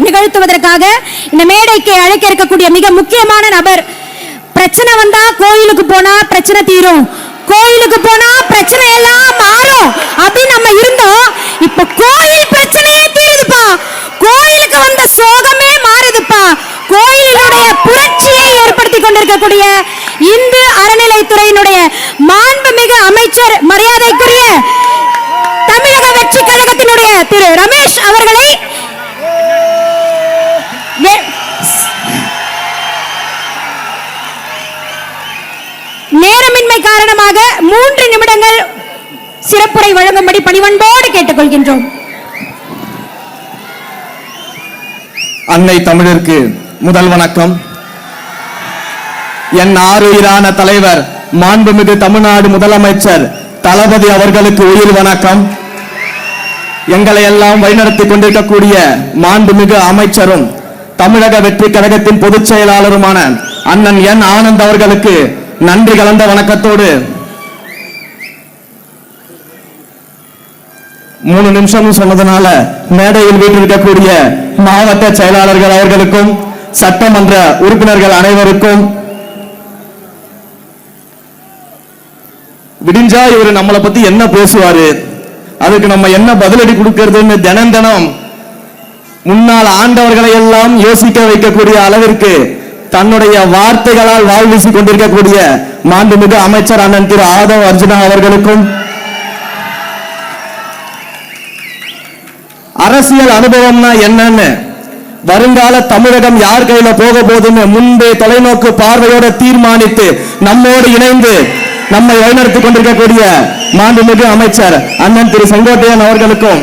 நிகழ்த்துவதற்காக இந்த மேடைக்கு அழைக்க இருக்கக்கூடிய மிக முக்கியமான நபர். பிரச்சனை வந்தா கோயிலுக்கு போனா பிரச்சனை தீரும், கோயிலுக்கு போனா பிரச்சனை எல்லாம் மாறும் அப்படின்னு நம்ம இருந்தோம். இப்ப கோயில் பிரச்சனையே தீருதுப்பா, கோயிலுக்கு வந்த சோகமே மாறுதுப்பா. கோயிலுடைய புரட்சியை ஏற்படுத்தி கொண்டிருக்கக்கூடிய இந்து அறநிலைத்துறையினுடைய மாண்புமிகு அமைச்சர் மரியாதைக்குரிய தமிழக வெற்றி கழகத்தினுடைய திரு ரமேஷ் அவர்களை நேரமின்மை காரணமாக 3 நிமிடங்கள் சிறப்புரை வழங்கும்படி பணிவன்போடு கேட்டுக்கொள்கின்றோம். அன்னை தமிழருக்கு முதல் வணக்கம். என் ஆறுயிரான தலைவர் மாண்புமிகு தமிழ்நாடு முதலமைச்சர் தளபதி அவர்களுக்கு உயிர் வணக்கம். எங்களை எல்லாம் வழிநடத்திக் கொண்டிருக்கக்கூடிய மாண்புமிகு அமைச்சரும் தமிழக வெற்றி கழகத்தின் பொதுச் செயலாளருமான அண்ணன் என் ஆனந்த் அவர்களுக்கு நன்றி கலந்த வணக்கத்தோடு 3 நிமிஷம் சொன்னதுனால மேடையில் வீட்டிருக்கக்கூடிய மாவட்ட செயலாளர்கள் அவர்களுக்கும் சட்டமன்ற உறுப்பினர்கள் அனைவருக்கும், விடிஞ்சா இவரு நம்மளை பத்தி என்ன பேசுவாரு, அதுக்கு நம்ம என்ன பதிலடி கொடுக்கிறதுன்னு தினம் முன்னால் ஆண்டவர்களை எல்லாம் யோசிக்க வைக்கக்கூடிய அளவிற்கு தன்னுடைய வார்த்தைகளால் வாழ் வீசிக் கொண்டிருக்கக்கூடிய மாண்புமிகு அமைச்சர் அண்ணன் திரு ஆதவ் அர்ஜுனா அவர்களுக்கும், அரசியல் அனுபவம்னா என்னன்னு, வருங்கால தமிழகம் யார் கையில போக போதுன்னு முன்பே தொலைநோக்கு பார்வையோட தீர்மானித்து நம்மோடு இணைந்து நம்மை வழிநடத்திக் கொண்டிருக்கக்கூடிய மாண்புமிகு அமைச்சர் அண்ணன் திரு செங்கோட்டையன் அவர்களுக்கும்,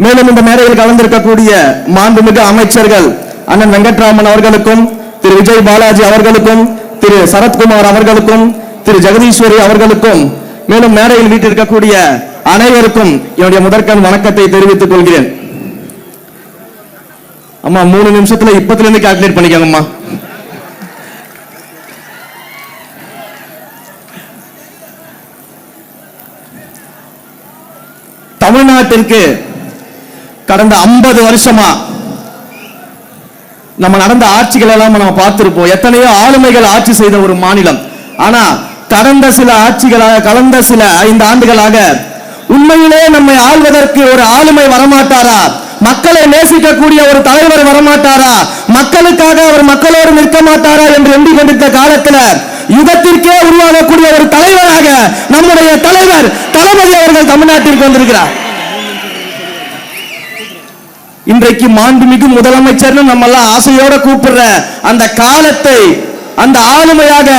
மேலும் இந்த மேடையில் கலந்திருக்கக்கூடிய மாண்புமிகு அமைச்சர்கள் அண்ணன் வெங்கட்ராமன் அவர்களுக்கும், திரு விஜய் பாலாஜி அவர்களுக்கும், திரு சரத்குமார் அவர்களுக்கும், திரு ஜெகதீஸ்வரி அவர்களுக்கும், மேலும் மேடையில் வீட்டிருக்கக்கூடிய அனைவருக்கும் என்னுடைய முதற்கண் வணக்கத்தை தெரிவித்துக் கொள்கிறேன். அம்மா 3 நிமிஷத்துல இப்பத்துல இருந்து கால்குலேட் பண்ணிக்கோங்கம்மா. தமிழ்நாட்டிற்கு கடந்த 50 வருஷமா நம்ம நடந்த ஆட்சிகள் எல்லாம் நம்ம பார்த்திருப்போம். எத்தனையோ ஆளுமைகள் ஆட்சி செய்த ஒரு மாநிலம். ஆனா கடந்த சில 5 ஆண்டுகளாக உண்மையிலே நம்மை ஆள்வதற்கு ஒரு ஆளுமை வரமாட்டாரா, மக்களை நேசிக்கக்கூடிய ஒரு தலைவர் வரமாட்டாரா, மக்களுக்காக அவர் மக்களோடு நிற்க மாட்டாரா என்று எண்ணிக்கொண்டிருந்த காலத்தில் யுகத்திற்கே உருவாகக்கூடிய ஒரு தலைவராக நம்முடைய தலைவர் தளபதி அவர்கள் தமிழ்நாட்டிற்கு வந்திருக்கிறார். இன்றைக்கு மாண்புமிகு முதலமைச்சர் நம்ம எல்லாம் ஆசையோட கூப்பிடுற அந்த காலத்தை, அந்த ஆளுமையாக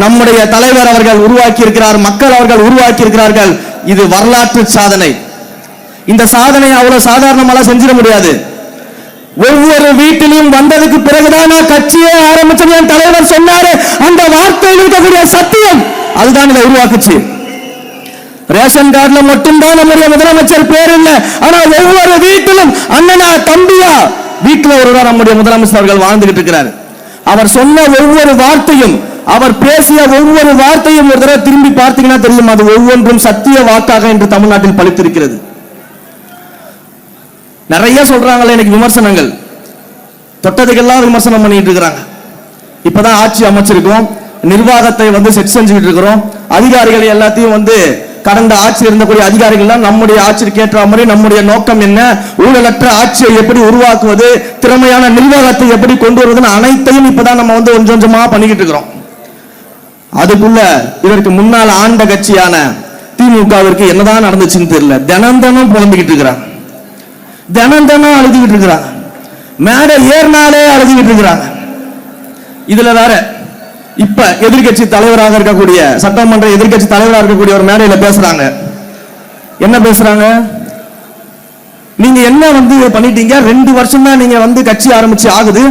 நம்முடைய தலைவர் அவர்கள் உருவாக்கி இருக்கிறார், மக்கள் அவர்கள் உருவாக்கி இருக்கிறார்கள். இது வரலாற்று சாதனை. இந்த சாதனை அவ்வளவு சாதாரணமாக செஞ்சிட முடியாது. ஒவ்வொரு வீட்டிலும் வந்ததுக்கு பிறகுதான் நான் கட்சியே ஆரம்பிச்சது என் தலைவர் சொன்னாரு. அந்த வார்த்தையில் இருக்கக்கூடிய சத்தியம் அதுதான் இதை உருவாக்குச்சு. ரேஷன் கார்டுல மட்டும்தான் நம்முடைய முதலமைச்சர் பேர் இல்லை, ஆனா ஒவ்வொரு வீட்டிலும் அண்ணனா தம்பியா வீட்டில் ஒருவர் நம்முடைய முதலமைச்சர் அவர்கள் வாழ்ந்துகிட்டு இருக்கிறார். அவர் சொன்ன ஒவ்வொரு வார்த்தையும், அவர் பேசிய ஒவ்வொரு வார்த்தையும் ஒரு தடவை திரும்பி பார்த்தீங்கன்னா தெரியும், அது ஒவ்வொன்றும் சத்திய வாக்காக இன்று தமிழ்நாட்டில் பலித்திருக்கிறது. நிறைய சொல்றாங்களே எனக்கு விமர்சனங்கள், தொட்டதுக்கெல்லாம் விமர்சனம் பண்ணிட்டு இருக்கிறாங்க. இப்பதான் ஆட்சி அமைச்சிருக்கோம், நிர்வாகத்தை செட் செஞ்சுக்கிட்டு இருக்கிறோம். அதிகாரிகளை எல்லாத்தையும் கடந்த ஆட்சி இருந்தக்கூடிய அதிகாரிகள் நம்முடைய ஆட்சிக்கு ஏற்ற மாதிரி நம்முடைய நோக்கம் என்ன, ஊழலற்ற ஆட்சியை எப்படி உருவாக்குவது, திறமையான நிர்வாகத்தை எப்படி கொண்டு வருவதுன்னு அனைத்தையும் இப்பதான் நம்ம கொஞ்சம் கொஞ்சமா பண்ணிக்கிட்டு இருக்கிறோம். அதுக்குள்ள இதற்கு முன்னால் ஆண்ட கட்சியான திமுகவிற்கு என்னதான் நடந்துச்சுன்னு தெரியல. தினம் புலம்பிக்கிட்டு இருக்கிறாங்க, தினம் அழுதுகிட்டு இருக்கிறாங்க, மேடை ஏறினாலே அழுதுகிட்டு இருக்கிறாங்க. இதுல வேற இப்ப எதிர்கட்சி தலைவராக இருக்கக்கூடிய, சட்டமன்ற எதிர்கட்சி தலைவராக இருக்கக்கூடிய ஒரு மேடையில பேசுறாங்க. என்ன பேசுறாங்க, நீங்க என்ன பண்ணிட்டீங்க, 2 வருஷம் தான் நீங்க கட்சி ஆரம்பிச்சு ஆகுது,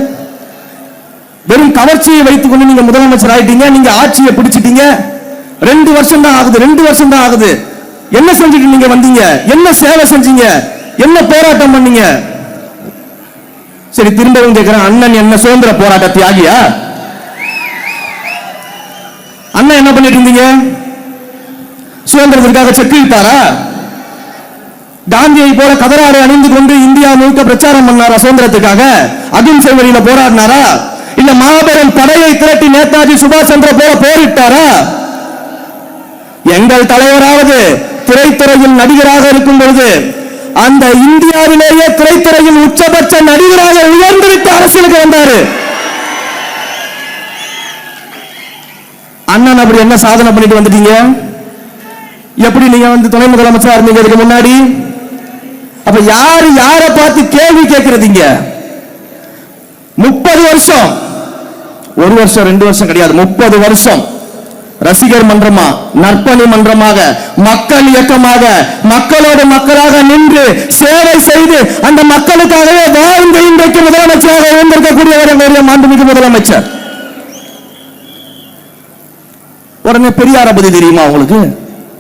வெறும் கவர்ச்சியை வைத்துக் கொண்டு நீங்க முதலமைச்சர் ஆயிட்டீங்க, நீங்க ஆட்சியை பிடிச்சிட்டீங்க, 2 வருஷம் தான் ஆகுது, 2 வருஷம் தான் ஆகுது, என்ன செஞ்சுட்டு நீங்க வந்தீங்க, என்ன சேவை செஞ்சீங்க, என்ன போராட்டம் பண்ணீங்க? சரி, திரும்பவும் கேட்கிறேன், அண்ணன் என்ன சுதந்திர போராட்ட தியாகியா? அண்ணன் என்ன பண்ணிட்டு இருந்தீங்க? சுதந்திரத்திற்காக செக்கு இட்டாரா? காந்தியை போல கதராடை அணிந்து கொண்டு இந்தியா முழுக்க பிரச்சாரம் பண்ணாரா சுதந்திரத்துக்காக? அகிம்சை வழியில போராடினாரா? இல்ல மாபெரும் படையை திரட்டி நேதாஜி சுபாஷ் சந்திர போல போரிட்டாரா? எங்கள் தலைவராவது திரைத்துறையில் நடிகராக இருக்கும் பொழுது அந்த இந்தியாவிலேயே திரைத்துறையில் உச்சபட்ச நடிகராக உயர்ந்திருக்க அரசியலுக்கு வந்தாரு. அண்ணன் அப்படி என்ன சாதனை பண்ணிட்டு வந்துட்டீங்க? எப்படி நீங்க வந்து துணை முதலமைச்சரா இருந்தீங்க இதுக்கு முன்னாடி? அப்ப யாரு யாரை பார்த்து கேள்வி கேட்கறதீங்க? 30 வருஷம், ஒரு வருஷம் 2 வருஷம் கிடையாது, 30 வருஷம் ரசிகர் மன்றமா, நற்பணி மன்றமாக, மக்கள் இயக்கமாக, மக்களோடு மக்களாக நின்று சேவை செய்து அந்த மக்களுக்காகவே வாழ்ந்து இன்றைக்கு முதலமைச்சராக இருந்திருக்கக்கூடியவர் எங்களுடைய மாண்புமிகு முதலமைச்சர். உடனே பெரியாரை பத்தி தெரியுமா உங்களுக்கு?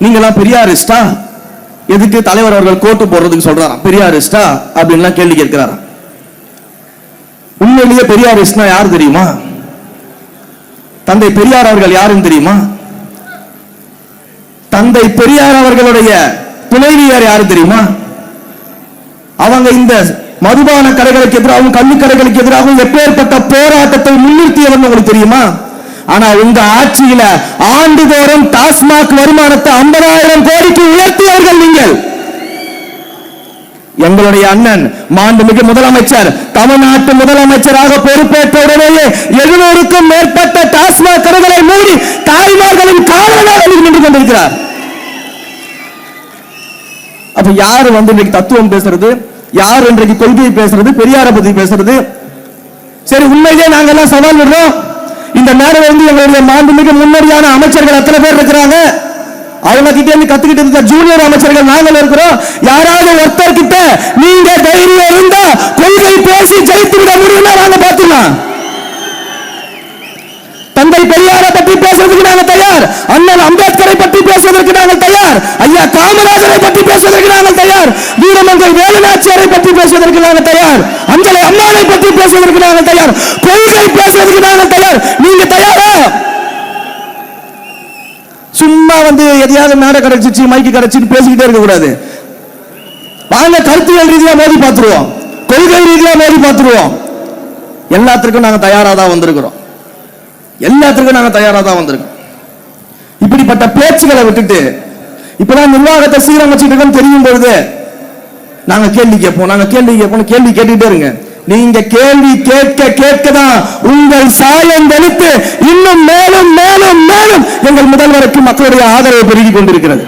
நீங்களாம் பெரியாரிஸ்டா? எதுக்கு தலைவர் அவர்கள் கோட்டு போடுறதுக்கு சொல்றாராம் பெரியாரிஸ்டா அப்படின்லாம் கேள்வி கேட்கிறாராம். உண்மையிலேயே பெரியாரிஸ்ட்னா யார் தெரியுமா? தந்தை பெரியார் அவர்கள் யாருன்னு தெரியுமா? தந்தை பெரியார் அவர்களுடைய துணைவியார் யாரு தெரியுமா? அவங்க இந்த மதுபான கடைகளுக்கு எதிராகவும் கள்ளு கடைகளுக்கு எதிராகவும் எப்பேற்பட்ட போராட்டத்தை முன்னிறுத்தியவங்க உங்களுக்கு தெரியுமா? ஆனா உங்க ஆட்சியில ஆண்டுதோறும் டாஸ்மாக் வருமானத்தை 50,000 கோடிக்கு உயர்த்தியவர்கள் நீங்கள். எங்களுடைய அண்ணன் மாண்புமிகு முதலமைச்சர் தமிழ்நாட்டு முதலமைச்சராக பொறுப்பேற்ற உடனேயே 700க்கும் மேற்பட்ட டாஸ்மாக் கடைகளை மூடி தாய்மார்களின் காவலாக நின்று கொண்டிருக்கிறார். அப்ப யாரு வந்து இன்னைக்கு தத்துவம் பேசுறது, யார் இன்றைக்கு கொள்கையை பேசுறது, பெரியாரை பத்தி பேசுறது? சரி, உண்மையிலே நாங்க எல்லாம் சவால் விடுறோம். இந்த மேடையில இருந்து எங்களுடைய மாண்புமிகு முன்னோடியான அமைச்சர்கள் அத்தனை பேர் இருக்கிறாங்க. அவங்க கிட்ட இருந்து கத்துக்கிட்டு இருந்த ஜூனியர் அமைச்சர்கள் நாங்கள் இருக்கிறோம். யாராவது ஒருத்தர் கிட்ட நீங்க தைரியம் இருந்தா கொள்கை பேசி ஜெயித்து விட முடியும்னா நாங்க பாத்துக்கலாம். தந்தை பெரியாரை பற்றி பேசுறதுக்கு நாங்கள் தயார். அண்ணன் அம்பேத்கரை பற்றி பேசுவதற்கு நாங்கள் தயார். ஐயா காமராஜரை பற்றி பேசுவதற்கு நாங்கள் தயார். வீரமங்கை வேலுநாச்சியாரை பற்றி பேசுவதற்கு நாங்கள் தயார். அஞ்சலை அம்மாவை பற்றி பேசுவதற்கு நாங்கள் தயார். கொள்கை பேசுவதற்கு நாங்கள் தயார். நீங்க தயாரா? சும்மா வந்து எதையாவது மேடை கிடைச்சிச்சு மைக்கு கிடைச்சிட்டு பேசிக்கிட்டே இருக்க கூடாது. வாங்க கருத்தியல் ரீதியா மோதி பார்த்துருவோம், கொள்கை ரீதியா மோதி பார்த்துருவோம். எல்லாத்திற்கும் நாங்க தயாரா தான் வந்திருக்கிறோம். எல்லாத்துக்கும் நாங்க தயாரா தான் வந்திருக்கோம். இப்படிப்பட்ட பேச்சுகளை விட்டுட்டு இப்பதான் நிர்வாகத்தை சீரமைச்சிட்டு தெரியும் பொழுது நாங்க கேள்வி கேட்போம், நாங்க கேள்வி கேட்போம், கேள்வி கேட்டுட்டே இருங்க. நீங்க கேள்வி கேட்க கேட்கதான் உங்கள் சாயம் வெளுத்து இன்னும் மேலும் மேலும் மேலும் எங்கள் முதல்வருக்கு மக்களுடைய ஆதரவு பெருகி கொண்டிருக்கிறது.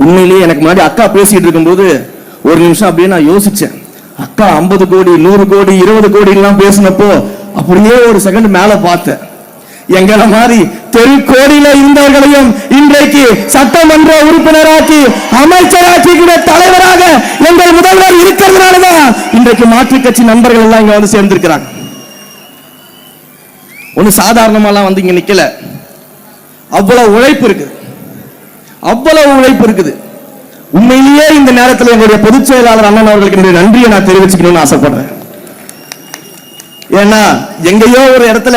உண்மையிலேயே எனக்கு முன்னாடி அக்கா பேசிட்டு இருக்கும்போது ஒரு நிமிஷம் அப்படியே நான் யோசிச்சேன். அக்கா 50 கோடி 100 கோடி 20 கோடி எல்லாம் பேசினப்போ அப்படியே ஒரு செகண்ட் மேல பார்த்தேன். எங்களை மாதிரி தெருக்கோடியில இருந்தவர்களையும் இன்றைக்கு சட்டமன்ற உறுப்பினராக்கி அமைச்சராக்கி தலைவராக எங்கள் முதல்வர் இருக்கிறதுனாலதான் இன்றைக்கு மாற்றுக் கட்சி நண்பர்கள் எல்லாம் இங்க வந்து சேர்ந்திருக்கிறாங்க. ஒண்ணு சாதாரணமாலாம் வந்து இங்க நிக்கல. அவ்வளவு உழைப்பு இருக்குது, அவ்வளவு உழைப்பு இருக்குது. உண்மையிலேயே இந்த நேரத்தில் எங்களுடைய பொதுச் செயலாளர் அண்ணன் அவர்களுக்கு நன்றியை நான் தெரிவிச்சுக்கணும்னு ஆசைப்படுறேன். ஏன்னா எங்கேயோ ஒரு இடத்துல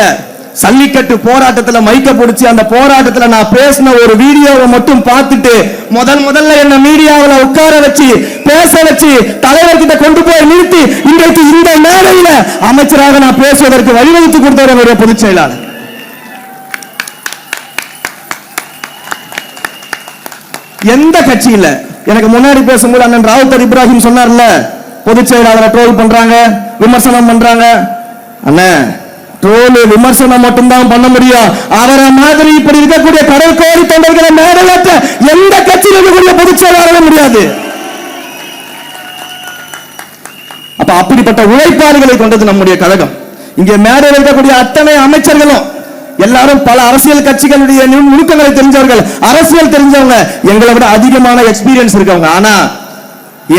சல்லிக்கட்டு போராட்டத்துல மைக்க பிடிச்சி அந்த போராட்டத்துல நான் பேசின ஒரு வீடியோவை மட்டும் பார்த்துட்டு முதல்ல என்ன மீடியாவில் உட்கார வச்சு பேச வச்சு தலைவர்கிட்ட கொண்டு போய் நிறுத்தி இன்றைக்கு இந்த மேடையில அமைச்சராக நான் பேசுவதற்கு வழிவகுத்து கொடுத்தவர் என்னுடைய பொதுச் செயலாளர். எந்த கட்சியில எனக்கு முன்னாடி பேசும்போது அண்ணன் ராவுத்தர் இப்ராஹிம் சொன்னார்ல, பொதுச் செயலாளரை ட்ரோல் பண்றாங்க, விமர்சனம் பண்றாங்க. அண்ணா, ட்ரோல் விமர்சனம் மட்டும்தான் பண்ண முடியும். அவரை மாதிரி இப்படி இருக்கக்கூடிய கடல் கோரி தொண்டர்களை மேடலற்ற எந்த கட்சியில் இருக்கக்கூடிய பொதுச் செயலாளரும் முடியாது. அப்ப அப்படிப்பட்ட உழைப்பாளிகளை கொண்டது நம்முடைய கழகம். இங்கே மேடையில் இருக்கக்கூடிய அத்தனை அமைச்சர்களும் எல்லாரும் பல அரசியல் கட்சிகளுடைய நுணுக்கங்களை தெரிஞ்சவர்கள், அரசியல் தெரிஞ்சவங்க, எங்களை விட அதிகமான எக்ஸ்பீரியன்ஸ் இருக்கவங்க. ஆனா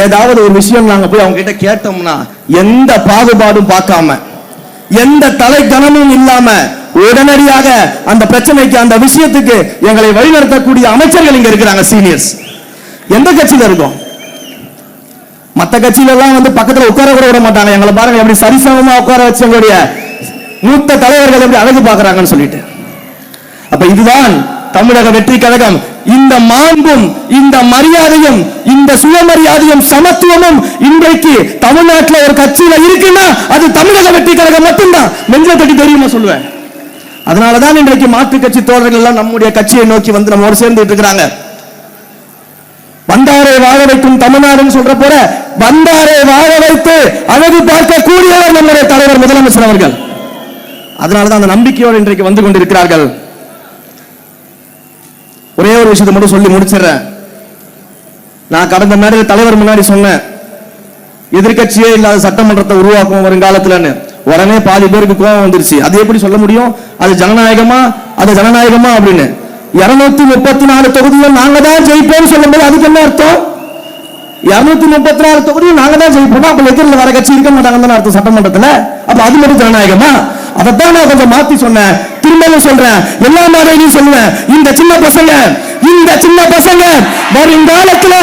ஏதாவது ஒரு விஷயம் நாங்க போய் அவங்க கிட்ட கேட்டோம்னா எந்த பாகுபாடும் பார்க்காம எந்த தலை கனமும் இல்லாம உடனடியாக அந்த பிரச்சனைக்கு அந்த விஷயத்துக்கு எங்களை வழிநடத்தக்கூடிய அமைச்சர்கள் இங்க இருக்கிறாங்க, சீனியர்ஸ். எந்த கட்சியில இருக்கும்? மற்ற கட்சியில எல்லாம் வந்து பக்கத்துல உட்கார கூட விட மாட்டாங்க. எங்களை பாருங்க எப்படி சரிசமமா உட்கார வச்சு எங்களுடைய மூத்த தலைவர்கள் எப்படி அழகு பார்க்கறாங்கன்னு சொல்லிட்டு. அப்ப இதுதான் தமிழக வெற்றி கழகம். இந்த மாண்பும் இந்த மரியாதையும் இந்த சுயமரியாதையும் சமத்துவமும் இன்றைக்கு தமிழ்நாட்டில் ஒரு கட்சியில இருக்குன்னா அது தமிழக வெற்றி கழகம் மட்டும்தான். நெஞ்ச தட்டி தெரியுமா சொல்லுவேன். அதனாலதான் இன்றைக்கு மாற்று கட்சி தோழர்கள் எல்லாம் நம்முடைய கட்சியை நோக்கி வந்து நம்மோடு சேர்ந்துட்டு இருக்கிறாங்க. வந்தாரை வாழ வைக்கும் தமிழ்நாடுன்னு சொல்ற போற வந்தாரை வாழ வைத்து அழகு பார்க்க கூடியவர் நம்முடைய தலைவர் முதலமைச்சர் அவர்கள். அதனாலதான் அந்த நம்பிக்கையோடு இன்றைக்கு வந்து கொண்டிருக்கிறார்கள். ஒரே ஒரு விஷயத்தை மட்டும் சொல்லி முடிச்சிடறேன். நான் கடந்த மேடையில் தலைவர் முன்னாடி சொன்னேன், எதிர்கட்சியே இல்லாத சட்டமன்றத்தை உருவாக்கும் வருங்காலத்துலன்னு. உடனே பாதி பேருக்கு கோபம் வந்துருச்சு. அது எப்படி சொல்ல முடியும்? அது ஜனநாயகமா அப்படின்னு. 234 தொகுதியில் நாங்க தான் ஜெயிப்போம் சொல்லும்போது அதுக்கு என்ன அர்த்தம்? 234 தொகுதியில் நாங்க தான் ஜெயிப்போம், அப்ப எதிரில் வர கட்சி இருக்க மாட்டாங்கன்னு அர்த்தம் சட்டமன்றத்தில். அப்ப அது மட்டும் ஜனநாயகமா? அதைத்தான் நான் கொஞ்சம் மாத்தி சொன்னேன். திரும்பவும் சொல்றேன், எல்லா மாதிரியும் சொல்லுவேன், இந்த சின்ன பசங்க வருங்காலத்துல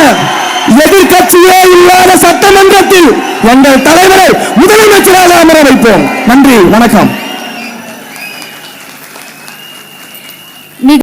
எதிர்கட்சியே இல்லாத சட்டமன்றத்தில் எங்கள் தலைவரை முதலமைச்சராக அமர வைப்போம். நன்றி, வணக்கம்.